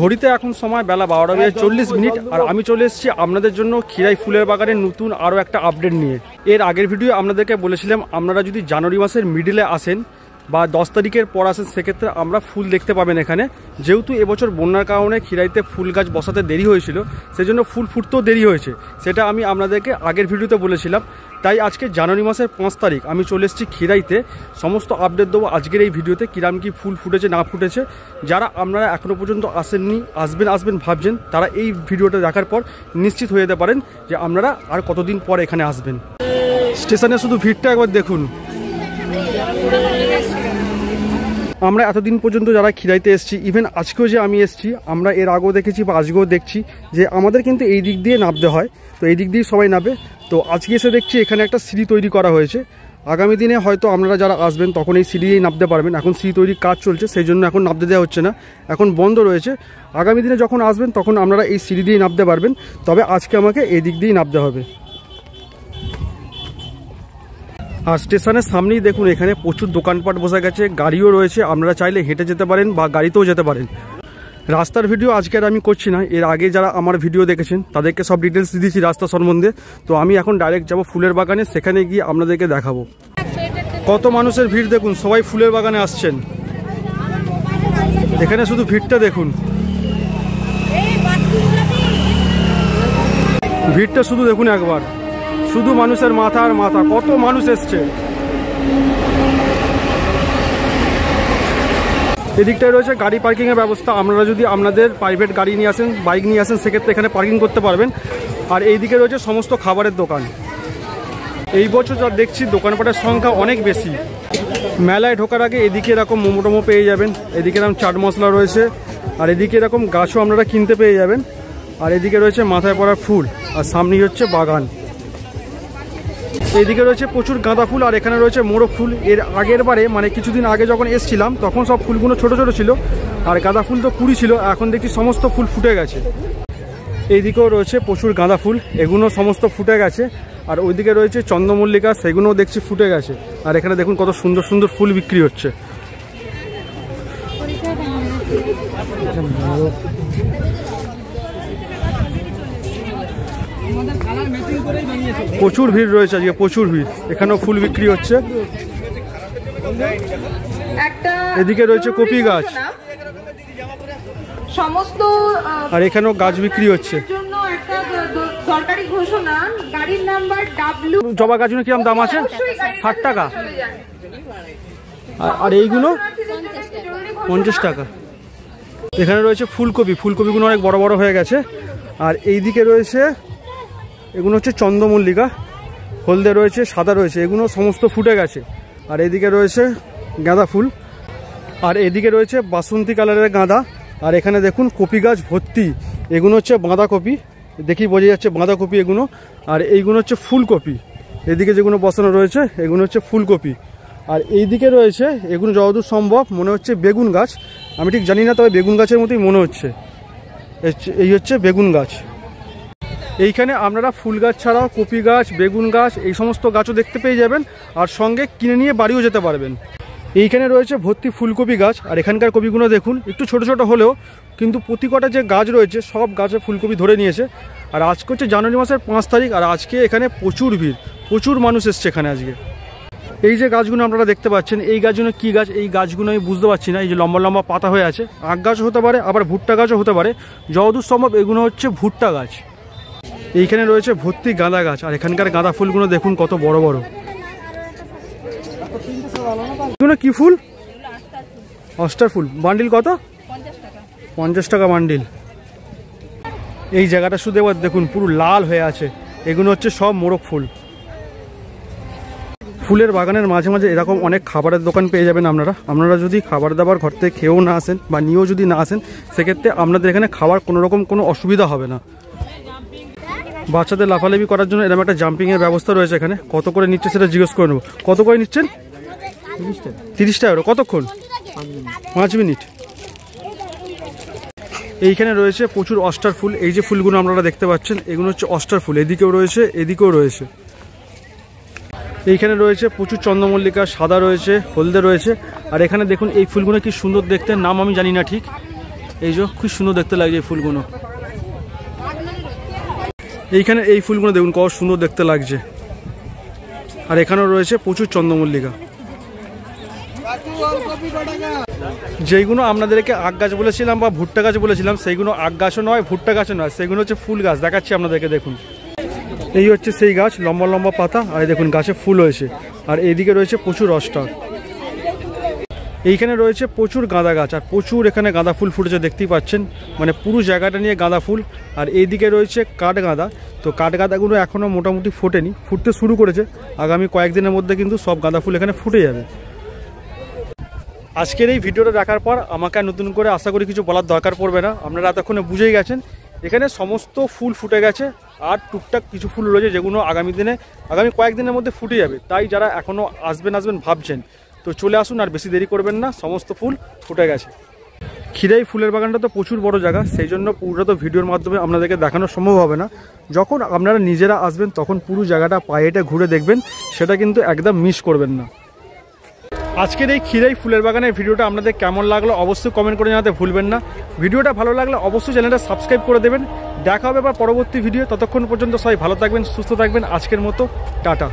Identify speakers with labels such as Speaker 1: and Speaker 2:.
Speaker 1: ঘড়িতে এখন সময় বেলা 12:40 আর আমি চলে এসেছি আপনাদের জন্য খিরাই ফুলের বাগানের নতুন আরও একটা আপডেট নিয়ে। এর আগের ভিডিও আপনাদেরকে বলেছিলাম আপনারা যদি জানুয়ারি মাসের মিডিলে আসেন বা 10 তারিখের পর আসেন সেক্ষেত্রে আমরা ফুল দেখতে পাবেন এখানে। যেহেতু এবছর বন্যার কারণে খিরাইতে ফুল গাছ বসাতে দেরি হয়েছিল, সেজন্য ফুল ফুটতেও দেরি হয়েছে, সেটা আমি আপনাদেরকে আগের ভিডিওতে বলেছিলাম। তাই আজকে জানুয়ারি মাসের 5 তারিখ আমি চলে এসেছি খিরাইতে, সমস্ত আপডেট দেবো আজকের এই ভিডিওতে, কিরাম কি ফুল ফুটেছে না ফুটেছে। যারা আপনারা এখনও পর্যন্ত আসেননি, আসবেন ভাবছেন, তারা এই ভিডিওটা দেখার পর নিশ্চিত হয়ে যেতে পারেন যে আপনারা আর কতদিন পর এখানে আসবেন। স্টেশনে শুধু ভিড়টা একবার দেখুন। আমরা এতদিন পর্যন্ত যারা খিরাইতে এসেছি, ইভেন আজকেও যে আমি এসেছি, আমরা এর আগেও দেখেছি বা আজকেও দেখছি যে আমাদের কিন্তু এই দিক দিয়ে নামতে হয়, তো এই দিক দিয়ে সবাই নামবে। তো আজকে এসে দেখছি এখানে একটা সিঁড়ি তৈরি করা হয়েছে। আগামী দিনে হয়তো আপনারা যারা আসবেন তখন এই সিঁড়ি দিয়েই নামতে পারবেন। এখন সিঁড়ি তৈরির কাজ চলছে, সেই জন্য এখন নামতে দেওয়া হচ্ছে না, এখন বন্ধ রয়েছে। আগামী দিনে যখন আসবেন তখন আপনারা এই সিঁড়ি দিয়েই নামতে পারবেন, তবে আজকে আমাকে এই দিক দিয়েই নামতে হবে। আর স্টেশনের সামনেই দেখুন এখানে প্রচুর দোকানপাট বসে গেছে, গাড়িও রয়েছে, আপনারা চাইলে হেঁটে যেতে পারেন বা গাড়িতেও যেতে পারেন। রাস্তার ভিডিও আজকে আর আমি করছি না, এর আগে যারা আমার ভিডিও দেখেছেন তাদেরকে সব ডিটেলস দিয়েছি রাস্তা সম্বন্ধে। তো আমি এখন ডাইরেক্ট যাব ফুলের বাগানে, সেখানে গিয়ে আপনাদেরকে দেখাবো। কত মানুষের ভিড় দেখুন, সবাই ফুলের বাগানে আসছেন। এখানে শুধু ভিড়টা দেখুন, ভিড়টা শুধু দেখুন একবার, শুধু মানুষের মাথা আর মাথা, কত মানুষ এসছে। এদিকটায় রয়েছে গাড়ি পার্কিংয়ের ব্যবস্থা, আপনারা যদি আপনাদের প্রাইভেট গাড়ি নিয়ে আসেন, বাইক নিয়ে আসেন, সেক্ষেত্রে এখানে পার্কিং করতে পারবেন। আর এইদিকে রয়েছে সমস্ত খাবারের দোকান। এই বছর যা দেখছি দোকানপাটের সংখ্যা অনেক বেশি। মেলায় ঢোকার আগে এদিকে এরকম মোমো টোমো পেয়ে যাবেন, এদিকে এরকম চাট মশলা রয়েছে, আর এদিকে এরকম গাছও আপনারা কিনতে পেয়ে যাবেন। আর এদিকে রয়েছে মাথায় পড়ার ফুল, আর সামনেই হচ্ছে বাগান। এইদিকে রয়েছে প্রচুর গাঁদা ফুল, আর এখানে রয়েছে মোরগ ফুল। এর আগের বারে মানে কিছুদিন আগে যখন এসেছিলাম তখন সব ফুলগুলো ছোট ছোট ছিল, আর গাঁদা ফুল তো কুড়ি ছিল, এখন দেখছি সমস্ত ফুল ফুটে গেছে। এইদিকেও রয়েছে প্রচুর গাঁদা ফুল, এগুলো সমস্ত ফুটে গেছে। আর ওইদিকে রয়েছে চন্দ্রমল্লিকা, সেগুলোও দেখছি ফুটে গেছে। আর এখানে দেখুন কত সুন্দর সুন্দর ফুল বিক্রি হচ্ছে। প্রচুর ভিড় রয়েছে আজকে, প্রচুর ভিড়। এখানেও ফুল বিক্রি হচ্ছে। এদিকে রয়েছে কপি গাছ, সমস্ত আর এখানেও গাছ বিক্রি হচ্ছে। জবা গাছগুলো কিরকম দাম আছে? 60 টাকা। আর এইগুলো 50 টাকা। এখানে রয়েছে ফুলকপি, ফুলকপিগুলো অনেক বড় বড় হয়ে গেছে। আর এইদিকে রয়েছে এগুলো হচ্ছে চন্দ্রমল্লিকা, হলদে রয়েছে, সাদা রয়েছে, এগুলো সমস্ত ফুটে গেছে। আর এদিকে রয়েছে গাঁদা ফুল, আর এদিকে রয়েছে বাসন্তী কালারের গাঁদা। আর এখানে দেখুন কপি গাছ ভর্তি, এগুলো হচ্ছে বাঁধাকপি, দেখি বোঝা যাচ্ছে বাঁধাকপি এগুলো। আর এইগুলো হচ্ছে ফুলকপি, এদিকে যেগুলো বসানো রয়েছে এগুলো হচ্ছে ফুলকপি। আর এইদিকে রয়েছে এগুলো যতদূর সম্ভব মনে হচ্ছে বেগুন গাছ, আমি ঠিক জানি না, তবে বেগুন গাছের মতোই মনে হচ্ছে। এই হচ্ছে বেগুন গাছ। এইখানে আপনারা ফুল গাছ ছাড়াও কপি গাছ, বেগুন গাছ, এই সমস্ত গাছও দেখতে পেয়ে যাবেন, আর সঙ্গে কিনে নিয়ে বাড়িও যেতে পারবেন। এইখানে রয়েছে ভর্তি ফুলকপি গাছ, আর এখানকার কপিগুলো দেখুন একটু ছোট ছোট হলেও কিন্তু প্রতি কটা যে গাছ রয়েছে সব গাছে ফুলকপি ধরে নিয়েছে। আর আজকে হচ্ছে জানুয়ারি মাসের 5 তারিখ, আর আজকে এখানে প্রচুর ভিড়, প্রচুর মানুষ এসছে এখানে আজকে। এই যে গাছগুলো আপনারা দেখতে পাচ্ছেন, এই গাছগুলো কি গাছ, এই গাছগুলো আমি বুঝতে পারছি না। এই যে লম্বা লম্বা পাতা হয়ে আছে, আখ গাছও হতে পারে, আবার ভুট্টা গাছও হতে পারে, যতদূর সম্ভব এগুলো হচ্ছে ভুট্টা গাছ। এইখানে রয়েছে ভর্তি গাঁদা গাছ, আর এখানকার গাঁদা ফুলগুলো দেখুন কত বড় বড়। এগুলো কি ফুল? অস্টার ফুল। বান্ডিল কত? 50 টাকা বান্ডিল। এই জায়গাটা শুধু এবার দেখুন পুরো লাল হয়ে আছে, এগুলো হচ্ছে সব মোরগ ফুল। ফুলের বাগানের মাঝে মাঝে এরকম অনেক খাবারের দোকান পেয়ে যাবেন আপনারা যদি খাবার দাবার ঘর থেকে খেয়েও না আসেন বা নিয়েও যদি না আসেন, সেক্ষেত্রে আপনাদের এখানে খাবার কোনোরকম কোনো অসুবিধা হবে না। বাচ্চাদের লাফালাফি করার জন্য এরকম একটা জাম্পিংয়ের ব্যবস্থা রয়েছে এখানে। কত করে নিচ্ছে সেটা জিজ্ঞেস করে নেব। কত করে নিচ্ছেন? 30 টাকা। কতক্ষণ? 5 মিনিট। এইখানে রয়েছে প্রচুর অস্টার ফুল, এই যে ফুলগুলো আপনারা দেখতে পাচ্ছেন এগুলো হচ্ছে অস্টার ফুল, এদিকেও রয়েছে এদিকেও রয়েছে। এইখানে রয়েছে প্রচুর চন্দ্রমল্লিকা, সাদা রয়েছে, হলদে রয়েছে। আর এখানে দেখুন এই ফুলগুলো কি সুন্দর দেখতে, নাম আমি জানি না ঠিক, এই যে খুব সুন্দর দেখতে লাগছে এই ফুলগুলো। এইখানে এই ফুলগুলো দেখুন কত সুন্দর দেখতে লাগছে। আর এখানেও রয়েছে প্রচুর চন্দ্রমল্লিকা। যেইগুলো আপনাদেরকে আগ গাছ বলেছিলাম বা ভুট্টা গাছ বলেছিলাম, সেইগুলো আগ গাছও নয়, ভুট্টা গাছও নয়, সেগুলো হচ্ছে ফুল গাছ। দেখাচ্ছি আপনাদেরকে, দেখুন এই হচ্ছে সেই গাছ, লম্বা লম্বা পাতা, আর দেখুন গাছে ফুল হয়েছে। আর এইদিকে রয়েছে প্রচুর অস্টার। এইখানে রয়েছে প্রচুর গাঁদা গাছ, আর প্রচুর এখানে গাঁদা ফুল ফুটেছে দেখতেই পাচ্ছেন, মানে পুরো জায়গাটা নিয়ে গাঁদা ফুল। আর এইদিকে রয়েছে কাঠগাঁদা। তো কাঠগাঁদাগুলো এখনও মোটামুটি ফোটেনি, ফুটতে শুরু করেছে। আগামী কয়েকদিনের মধ্যে কিন্তু সব গাঁদা ফুল এখানে ফুটে যাবে। আজকের এই ভিডিওটা দেখার পর আমাকে নতুন করে আশা করি কিছু বলার দরকার পড়বে না, আপনারা এতক্ষণে বুঝেই গেছেন। এখানে সমস্ত ফুল ফুটে গেছে, আর টুকটাক কিছু ফুল রয়েছে যেগুলো আগামী কয়েকদিনের মধ্যে ফুটে যাবে। তাই যারা এখনও আসবেন ভাবছেন, তো চলে আসুন, আর বেশি দেরি করবেন না, সমস্ত ফুল ফুটে গেছে। খিরাই ফুলের বাগানটা তো প্রচুর বড় জায়গা, সেই জন্য পুরোটা তো ভিডিওর মাধ্যমে আপনাদেরকে দেখানো সম্ভব হবে না। যখন আপনারা নিজেরা আসবেন তখন পুরো জায়গাটা পায়ে হেঁটে ঘুরে দেখবেন, সেটা কিন্তু একদম মিস করবেন না। আজকের এই খিরাই ফুলের বাগানের ভিডিওটা আপনাদের কেমন লাগলো অবশ্যই কমেন্ট করে জানাতে ভুলবেন না। ভিডিওটা ভালো লাগলে অবশ্যই চ্যানেলটা সাবস্ক্রাইব করে দেবেন। দেখা হবে আবার পরবর্তী ভিডিও, ততক্ষণ পর্যন্ত সবাই ভালো থাকবেন, সুস্থ থাকবেন। আজকের মতো টাটা।